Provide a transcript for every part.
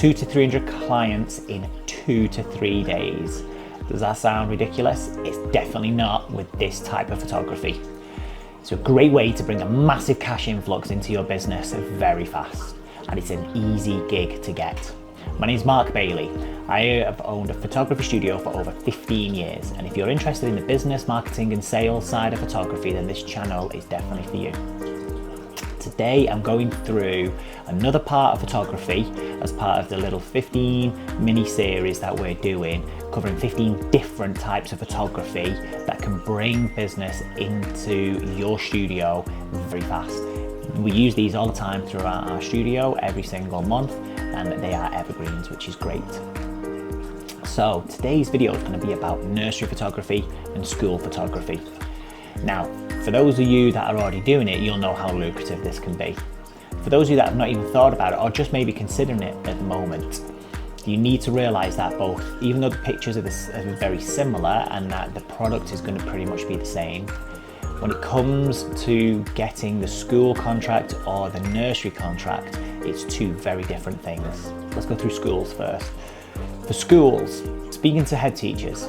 200 to 300 clients in 2 to 3 days. Does that sound ridiculous? It's definitely not with this type of photography. It's a great way to bring a massive cash influx into your business very fast, and it's an easy gig to get. My name is Mark Bailey. I have owned a photography studio for over 15 years, and if you're interested in the business, marketing and sales side of photography, then this channel is definitely for you. Today I'm going through another part of photography as part of the little 15 mini series that we're doing, covering 15 different types of photography that can bring business into your studio very fast. We use these all the time throughout our studio every single month, and they are evergreens, which is great. So today's video is going to be about nursery photography and school photography. Now, for those of you that are already doing it, you'll know how lucrative this can be. For those of you that have not even thought about it or just maybe considering it at the moment, you need to realize that both, even though the pictures are very similar and that the product is going to pretty much be the same, when it comes to getting the school contract or the nursery contract, it's two very different things. Let's go through schools first. For schools, speaking to head teachers,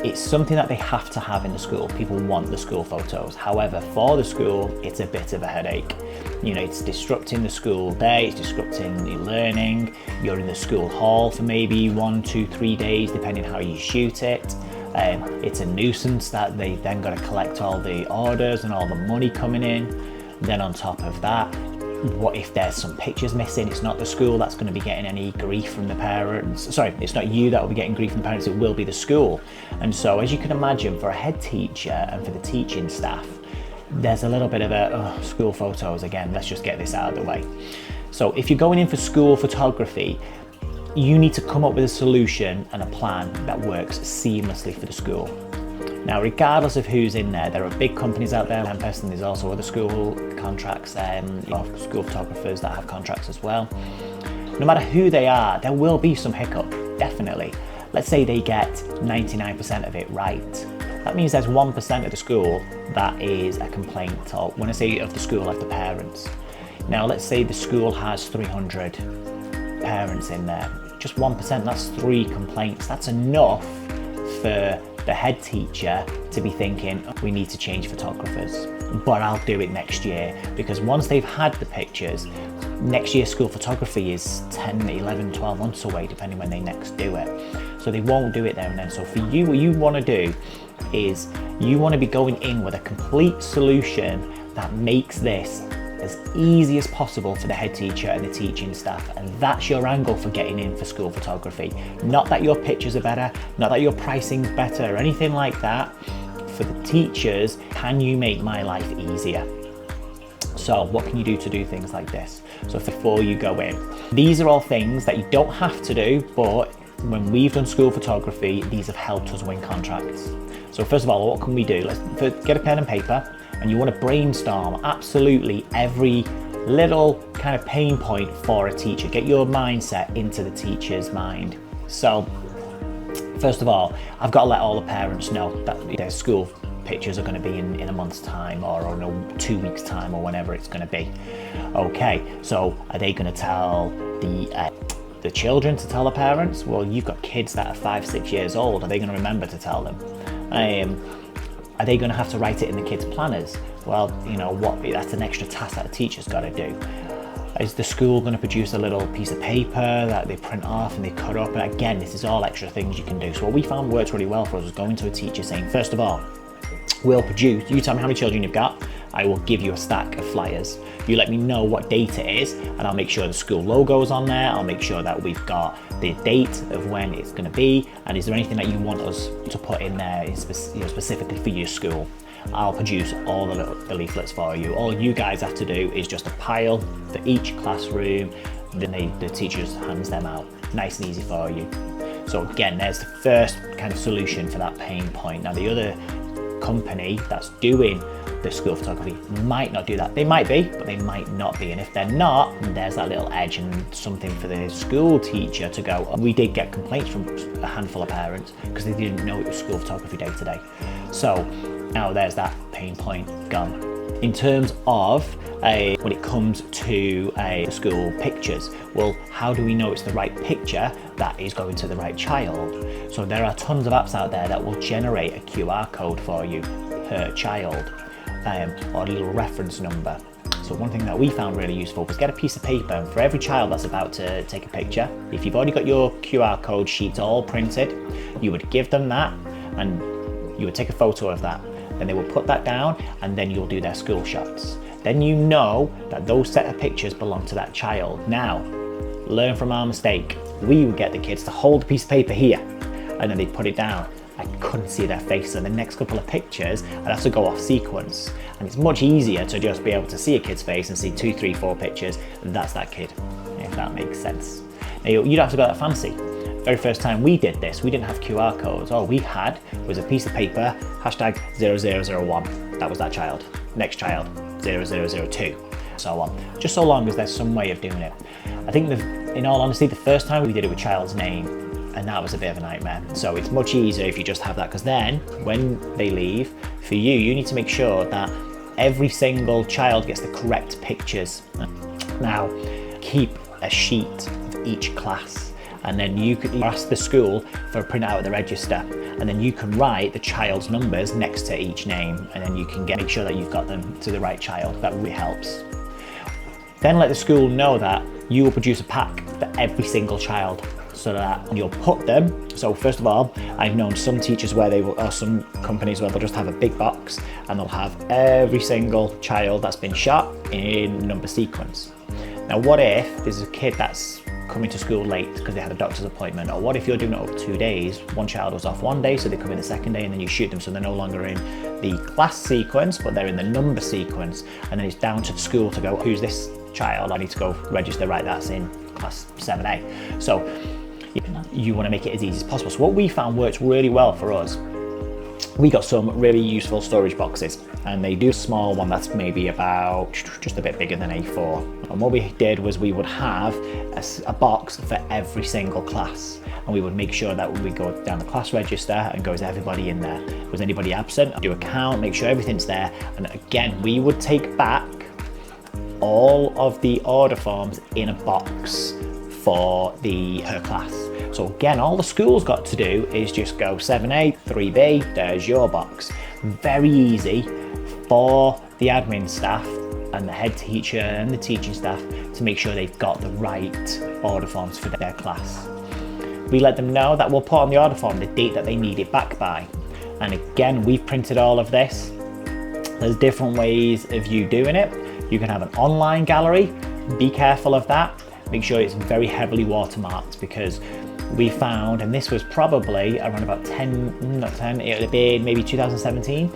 it's something that they have to have in the school. People want the school photos. However, for the school, it's a bit of a headache. You know, it's disrupting the school day, it's disrupting the learning. You're in the school hall for maybe 1, 2, 3 days, depending how you shoot it. It's a nuisance that they then got to collect all the orders and all the money coming in. Then on top of that, what if there's some pictures missing? It's not the school that's going to be getting any grief from the parents. Sorry, it's not you that will be getting grief from the parents, it will be the school. And so, as you can imagine, for a head teacher and for the teaching staff, there's a little bit of school photos again, let's just get this out of the way. So if you're going in for school photography, you need to come up with a solution and a plan that works seamlessly for the school. Now, regardless of who's in there are big companies out there, Tempest, and there's also other school contracts, school photographers that have contracts as well. No matter who they are, there will be some hiccup, definitely. Let's say they get 99% of it right. That means there's 1% of the school that is a complaint, or when I say of the school, of the parents. Now, let's say the school has 300 parents in there. Just 1%, that's 3 complaints. That's enough for the head teacher to be thinking, we need to change photographers, but I'll do it next year, because once they've had the pictures, next year's school photography is 10, 11, 12 months away, depending when they next do it. So they won't do it there and then. So for you, what you want to do is you want to be going in with a complete solution that makes this as easy as possible for the head teacher and the teaching staff, and that's your angle for getting in for school photography. Not that your pictures are better, not that your pricing's better or anything like that. For the teachers, can you make my life easier? So what can you do to do things like this? So before you go in, these are all things that you don't have to do, but when we've done school photography, these have helped us win contracts. So first of all, what can we do? Let's get a pen and paper, and you want to brainstorm absolutely every little kind of pain point for a teacher. Get your mindset into the teacher's mind. So first of all, I've got to let all the parents know that their school pictures are going to be in a month's time, or in 2 weeks time, or whenever it's going to be. Okay, so are they going to tell the children to tell the parents? Well, you've got kids that are 5, 6 years old. Are they going to remember to tell them? Are they going to have to write it in the kids' planners? Well, you know what? That's an extra task that a teacher's got to do. Is the school going to produce a little piece of paper that they print off and they cut up? And again, this is all extra things you can do. So what we found works really well for us was going to a teacher saying, first of all, we'll produce, you tell me how many children you've got, I will give you a stack of flyers. You let me know what date it is, and I'll make sure the school logo is on there. I'll make sure that we've got the date of when it's going to be, and is there anything that you want us to put in there specifically for your school? I'll produce all the leaflets for you. All you guys have to do is just a pile for each classroom, then the teachers hands them out. Nice and easy for you. So again, there's the first kind of solution for that pain point. Now the other company that's doing the school photography might not do that. They might be, but they might not be. And if they're not, there's that little edge and something for the school teacher to go. We did get complaints from a handful of parents because they didn't know it was school photography day today. So now there's that pain point gone. In terms of when it comes to school pictures, well, how do we know it's the right picture that is going to the right child? So there are tons of apps out there that will generate a QR code for you per child, or a little reference number. So one thing that we found really useful was get a piece of paper, and for every child that's about to take a picture, if you've already got your QR code sheets all printed, you would give them that and you would take a photo of that. Then they will put that down, and then you'll do their school shots. Then you know that those set of pictures belong to that child. Now, learn from our mistake. We would get the kids to hold a piece of paper here, and then they'd put it down. I couldn't see their face, so the next couple of pictures, I'd have to go off sequence. And it's much easier to just be able to see a kid's face and see 2, 3, 4 pictures, and that's that kid, if that makes sense. Now, you don't have to go that fancy. Very first time we did this, we didn't have QR codes. All we had was a piece of paper, hashtag 0001. That was that child. Next child, 0002, so on. Just so long as there's some way of doing it. I think, in all honesty, the first time we did it with child's name, and that was a bit of a nightmare. So it's much easier if you just have that, because then when they leave, for you need to make sure that every single child gets the correct pictures. Now, keep a sheet of each class, and then you could ask the school for a printout of the register, and then you can write the child's numbers next to each name, and then you can make sure that you've got them to the right child. That really helps. Then let the school know that you will produce a pack for every single child, so that you'll put them. So first of all, I've known some teachers where or some companies where they'll just have a big box and they'll have every single child that's been shot in number sequence. Now, what if there's a kid that's coming to school late because they had a doctor's appointment, or what if you're doing it over 2 days? One child was off one day, so they come in the second day, and then you shoot them, so they're no longer in the class sequence, but they're in the number sequence, and then it's down to the school to go, who's this child? I need to go register, right, that's in class 7A. So you want to make it as easy as possible. So what we found works really well for us, we got some really useful storage boxes, and they do a small one that's maybe about just a bit bigger than A4. And what we did was we would have a box for every single class, and we would make sure that when we go down the class register and go, is everybody in there? Was anybody absent? Do a count, make sure everything's there. And again, we would take back all of the order forms in a box for her class. So again, all the school's got to do is just go 7A, 3B, there's your box. Very easy for the admin staff and the head teacher and the teaching staff to make sure they've got the right order forms for their class. We let them know that we'll put on the order form the date that they need it back by. And again, we've printed all of this. There's different ways of you doing it. You can have an online gallery, be careful of that. Make sure it's very heavily watermarked, because we found, and this was probably around about it would have been maybe 2017,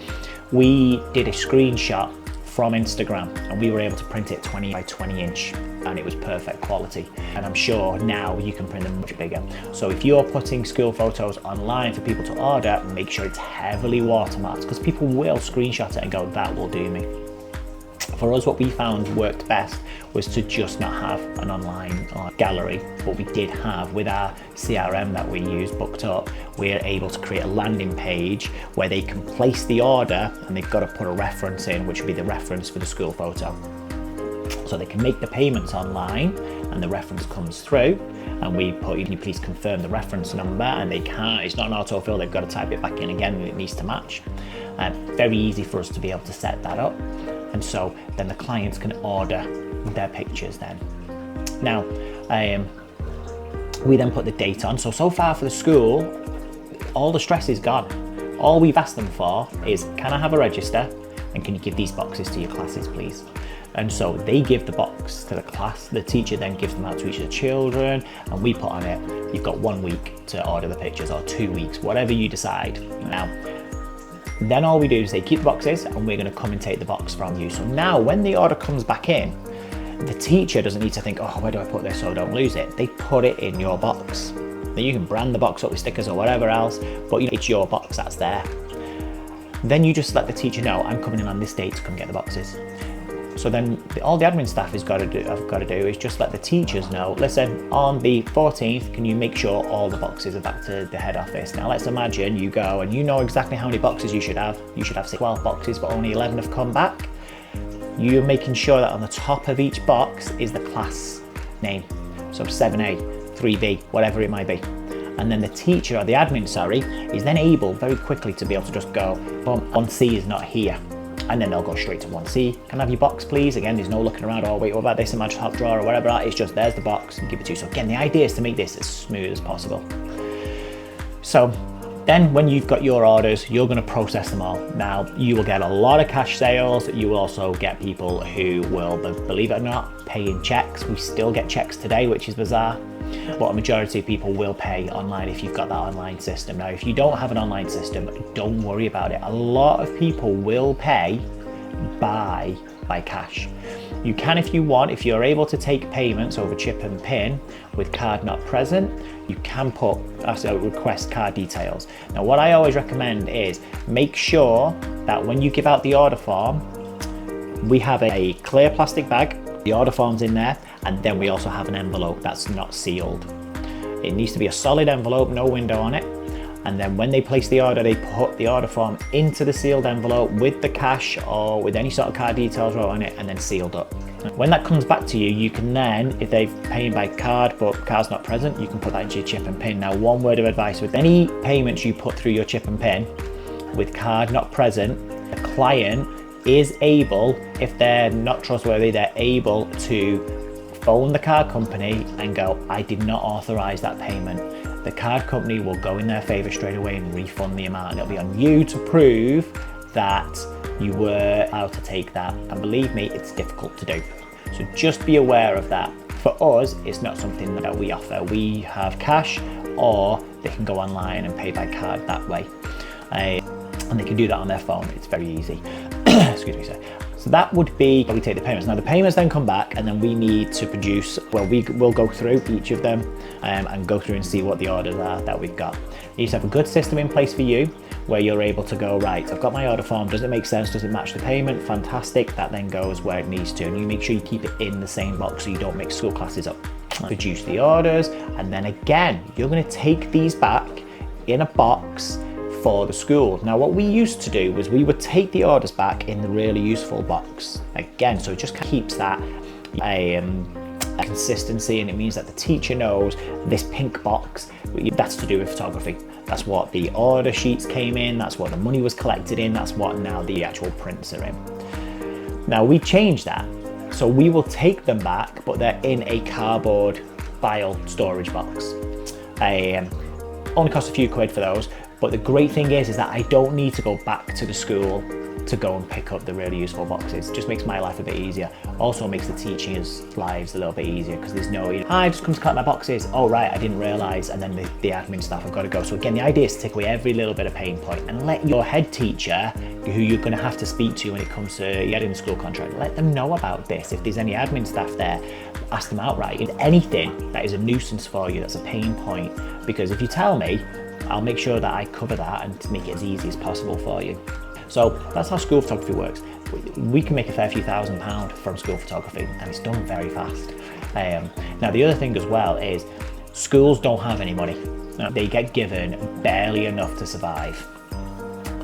we did a screenshot from Instagram and we were able to print it 20 by 20 inch, and it was perfect quality. And I'm sure now you can print them much bigger. So if you're putting school photos online for people to order, make sure it's heavily watermarked, because people will screenshot it and go, that will do me. For us, what we found worked best was to just not have an online gallery. What we did have with our CRM that we use, Booked Up, we're able to create a landing page where they can place the order, and they've got to put a reference in, which would be the reference for the school photo. So they can make the payments online, and the reference comes through, and we put, can you please confirm the reference number, and they can't, it's not an autofill, they've got to type it back in again, and it needs to match. Very easy for us to be able to set that up. And so then the clients can order their pictures then. Now, we then put the date on. So far for the school, all the stress is gone. All we've asked them for is, can I have a register? And can you give these boxes to your classes, please? And so they give the box to the class, the teacher then gives them out to each of the children, and we put on it, you've got 1 week to order the pictures, or 2 weeks, whatever you decide. Now, then all we do is they keep the boxes, and we're going to come and take the box from you. So now when the order comes back in, the teacher doesn't need to think, oh, where do I put this so I don't lose it? They put it in your box. Now you can brand the box up with stickers or whatever else, but it's your box that's there. Then you just let the teacher know, I'm coming in on this date to come get the boxes. So then all the admin staff have got to do is just let the teachers know, listen, on the 14th, can you make sure all the boxes are back to the head office? Now let's imagine you go and you know exactly how many boxes you should have. You should have 12 boxes, but only 11 have come back. you're making sure that on the top of each box is the class name. So 7A, 3B, whatever it might be. And then the teacher, or the admin, sorry, is then able very quickly to be able to just go, boom, 1C is not here. And then they'll go straight to 1C. Can I have your box, please? Again, there's no looking around, oh wait, what about this in my top drawer or whatever. It's just, there's the box, and give it to you. So again, the idea is to make this as smooth as possible. So then when you've got your orders, you're going to process them all. Now, you will get a lot of cash sales. You will also get people who will, believe it or not, pay in checks. We still get checks today, which is bizarre. But a majority of people will pay online if you've got that online system. Now, if you don't have an online system, don't worry about it. A lot of people will pay by cash. You can if you want. If you're able to take payments over chip and pin with card not present, you can put request card details. Now, what I always recommend is make sure that when you give out the order form, we have a clear plastic bag, the order form's in there, and then we also have an envelope that's not sealed. It needs to be a solid envelope, no window on it. And then when they place the order, they put the order form into the sealed envelope with the cash or with any sort of card details wrote on it, and then sealed up. When that comes back to you, you can then, if they've paid by card but card's not present, you can put that into your chip and pin. Now, one word of advice: with any payments you put through your chip and pin with card not present, the client is able, if they're not trustworthy, they're able to phone the card company and go, I did not authorize that payment. The card company will go in their favor straight away and refund the amount, and it'll be on you to prove that you were allowed to take that. And believe me, it's difficult to do. So just be aware of that. For us, it's not something that we offer. We have cash, or they can go online and pay by card that way. And they can do that on their phone. It's very easy. Excuse me, sir. So that would be where we take the payments. Now the payments then come back, and then we need to produce, well, we will go through each of them and go through and see what the orders are that we've got. You need to have a good system in place for you where you're able to go, right, I've got my order form, does it make sense, does it match the payment? Fantastic, that then goes where it needs to, and you make sure you keep it in the same box so you don't mix school classes up. Produce the orders, and then again, you're going to take these back in a box for the school. Now, what we used to do was we would take the orders back in the really useful box again, so it just keeps that consistency, and it means that the teacher knows this pink box, that's to do with photography. That's what the order sheets came in, that's what the money was collected in, that's what now the actual prints are in. Now we changed that, so we will take them back, but they're in a cardboard file storage box. Only cost a few quid for those. But the great thing is that I don't need to go back to the school to go and pick up the really useful boxes. It just makes my life a bit easier. Also makes the teachers' lives a little bit easier, because there's no, hi, I've just come to collect my boxes. Oh right, I didn't realise, and then the admin staff have got to go. So again, the idea is to take away every little bit of pain point and let your head teacher, who you're going to have to speak to when it comes to getting the school contract, let them know about this. If there's any admin staff there, ask them outright. If anything that is a nuisance for you, that's a pain point, because if you tell me, I'll make sure that I cover that and to make it as easy as possible for you. So that's how school photography works. We can make a fair few £1,000 from school photography, and it's done very fast. Now the other thing as well is schools don't have any money. They get given barely enough to survive.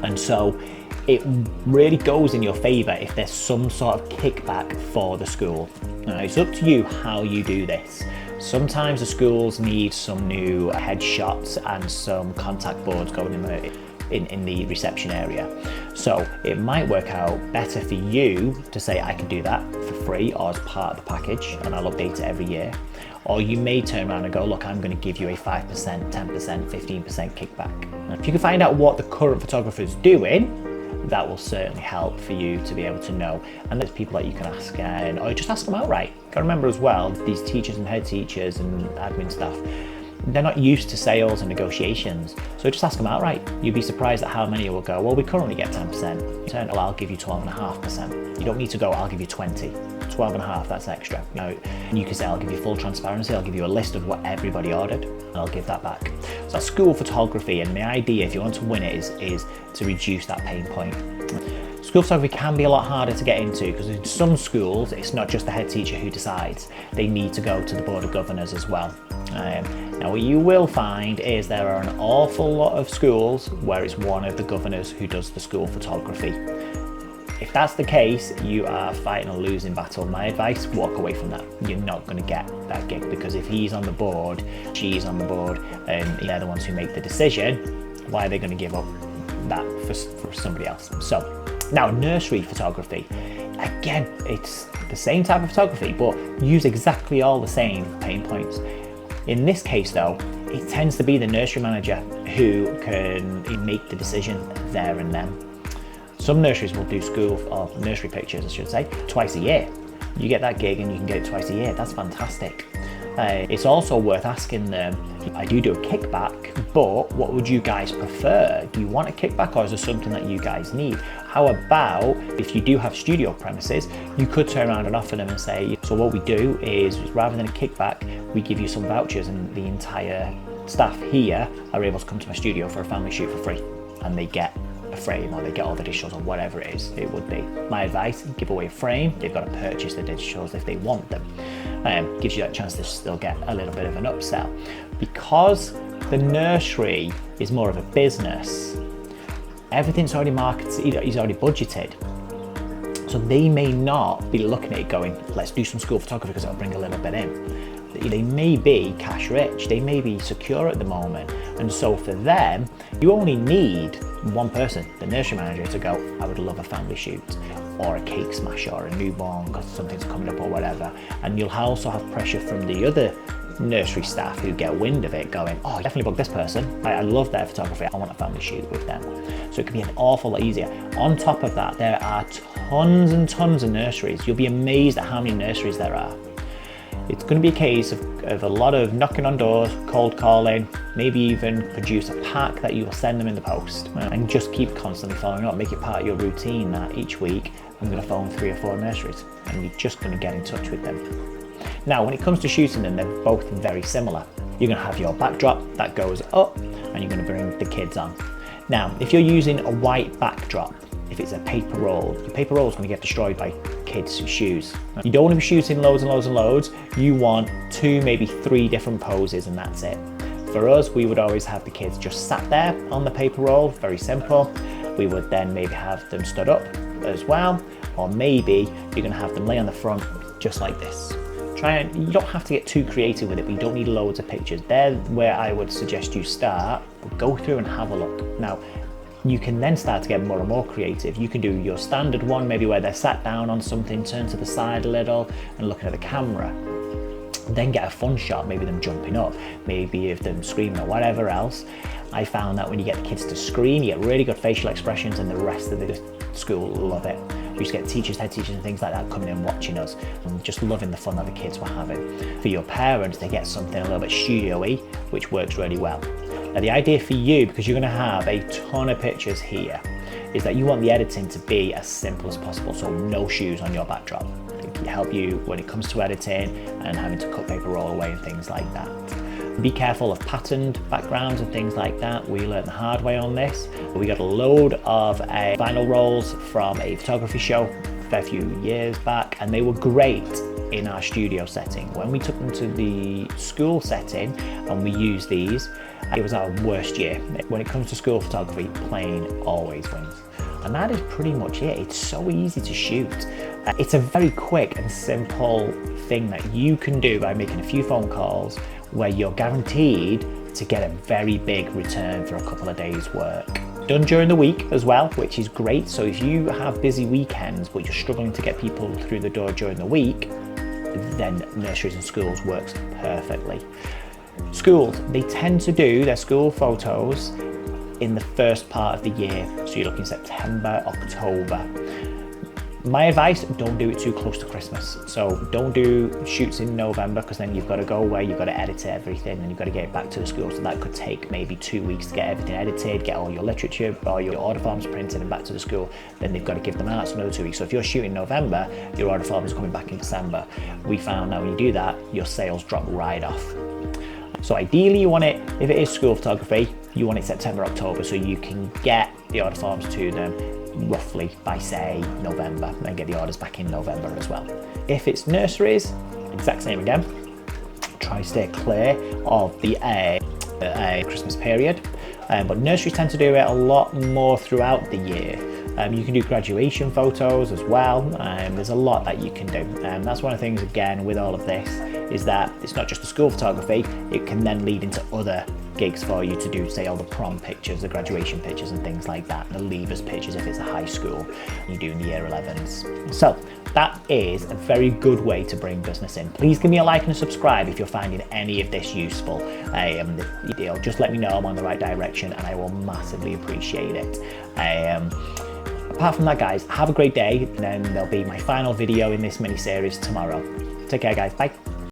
And so it really goes in your favour if there's some sort of kickback for the school. Now, it's up to you how you do this. Sometimes the schools need some new headshots and some contact boards going in the reception area. So it might work out better for you to say, I can do that for free or as part of the package, and I'll update it every year. Or you may turn around and go, look, I'm going to give you a 5%, 10%, 15% kickback. Now, if you can find out what the current photographer's doing, that will certainly help for you to be able to know. And there's people that you can ask, or just ask them outright. Got to remember as well, these teachers and head teachers and admin staff, they're not used to sales and negotiations. So just ask them outright. You'd be surprised at how many will go, well, we currently get 10%. Well, I'll give you 12.5%. You don't need to go, I'll give you 20. 12.5, that's extra. Now, you can say, I'll give you full transparency, I'll give you a list of what everybody ordered, and I'll give that back. So that's school photography, and the idea, if you want to win it, is to reduce that pain point. School photography can be a lot harder to get into, because in some schools, it's not just the head teacher who decides. They need to go to the Board of Governors as well. Now, what you will find is there are an awful lot of schools where it's one of the governors who does the school photography. If that's the case, you are fighting a losing battle. My advice, walk away from that. You're not going to get that gig, because if he's on the board, she's on the board, and they're the ones who make the decision, why are they going to give up that for somebody else? So now, nursery photography. Again, it's the same type of photography, but use exactly all the same pain points. In this case though, it tends to be the nursery manager who can make the decision there and then. Some nurseries will do school or nursery pictures, I should say, twice a year. You get that gig and you can get it twice a year. That's fantastic. It's also worth asking them, I do a kickback, but what would you guys prefer? Do you want a kickback, or is there something that you guys need? How about if you do have studio premises, you could turn around and offer them and say, so what we do is, rather than a kickback, we give you some vouchers, and the entire staff here are able to come to my studio for a family shoot for free, and they get a frame, or they get all the digitals, or whatever it is it would be. My advice, give away a frame. They've got to purchase the digitals if they want them. Gives you that chance to still get a little bit of an upsell. Because the nursery is more of a business, everything's already marketed, is already budgeted. So they may not be looking at it going, let's do some school photography because it'll bring a little bit in. They may be cash rich, they may be secure at the moment. And so for them, you only need one person, the nursery manager, to go, I would love a family shoot, or a cake smash, or a newborn because something's coming up or whatever. And you'll also have pressure from the other nursery staff who get wind of it going, oh, definitely book this person. I love their photography. I want a family shoot with them. So it can be an awful lot easier. On top of that, there are tons and tons of nurseries. You'll be amazed at how many nurseries there are. It's going to be a case of a lot of knocking on doors, cold calling, maybe even produce a pack that you will send them in the post, and just keep constantly following up. Make it part of your routine that each week I'm going to phone 3 or 4 nurseries, and you're just going to get in touch with them. Now, when it comes to shooting them, they're both very similar. You're going to have your backdrop that goes up, and you're going to bring the kids on. Now, if you're using a white backdrop, if it's a paper roll, your paper roll is going to get destroyed by kids' shoes. You don't want to be shooting loads and loads and loads. You want 2, maybe 3 different poses, and that's it. For us, we would always have the kids just sat there on the paper roll, very simple. We would then maybe have them stood up as well, or maybe you're going to have them lay on the front just like this. You don't have to get too creative with it, but you don't need loads of pictures. They're where I would suggest you start, but go through and have a look. Now, you can then start to get more and more creative. You can do your standard one, maybe where they're sat down on something, turn to the side a little and looking at the camera. Then get a fun shot, maybe them jumping up, maybe of them screaming or whatever else. I found that when you get the kids to scream, you get really good facial expressions, and the rest of the school love it. You just get teachers, head teachers and things like that coming in watching us and just loving the fun that the kids were having. For your parents, they get something a little bit studio-y, which works really well. Now, the idea for you, because you're going to have a ton of pictures here, is that you want the editing to be as simple as possible, so no shoes on your backdrop. It can help you when it comes to editing and having to cut paper roll away and things like that. Be careful of patterned backgrounds and things like that. We learned the hard way on this. We got a load of vinyl rolls from a photography show a fair few years back, and they were great in our studio setting. When we took them to the school setting and we used these, it was our worst year. When it comes to school photography, plain always wins. And that is pretty much it. It's so easy to shoot. It's a very quick and simple thing that you can do by making a few phone calls, where you're guaranteed to get a very big return for a couple of days' work. Done during the week as well, which is great. So if you have busy weekends but you're struggling to get people through the door during the week, then nurseries and schools works perfectly. Schools, they tend to do their school photos in the first part of the year. So you're looking September, October. My advice, don't do it too close to Christmas. So don't do shoots in November, because then you've got to go away, you've got to edit everything, and you've got to get it back to the school. So that could take maybe 2 weeks to get everything edited, get all your literature or your order forms printed and back to the school. Then they've got to give them out, so another 2 weeks. So if you're shooting November, your order form is coming back in December. We found now when you do that, your sales drop right off. So ideally you want it, if it is school photography, you want it September, October, so you can get the order forms to them roughly by, say, November, and then get the orders back in November as well. If it's nurseries, exact same again. Try to stay clear of the Christmas period, but nurseries tend to do it a lot more throughout the year. You can do graduation photos as well. There's a lot that you can do. That's one of the things, again, with all of this, is that it's not just the school photography, it can then lead into other gigs for you to do, say, all the prom pictures, the graduation pictures and things like that, the leavers pictures if it's a high school, you're doing the year 11s. So that is a very good way to bring business in. Please give me a like and a subscribe if you're finding any of this useful. Just let me know I'm on the right direction and I will massively appreciate it. Apart from that, guys, have a great day, and then there'll be my final video in this mini series tomorrow. Take care, guys. Bye.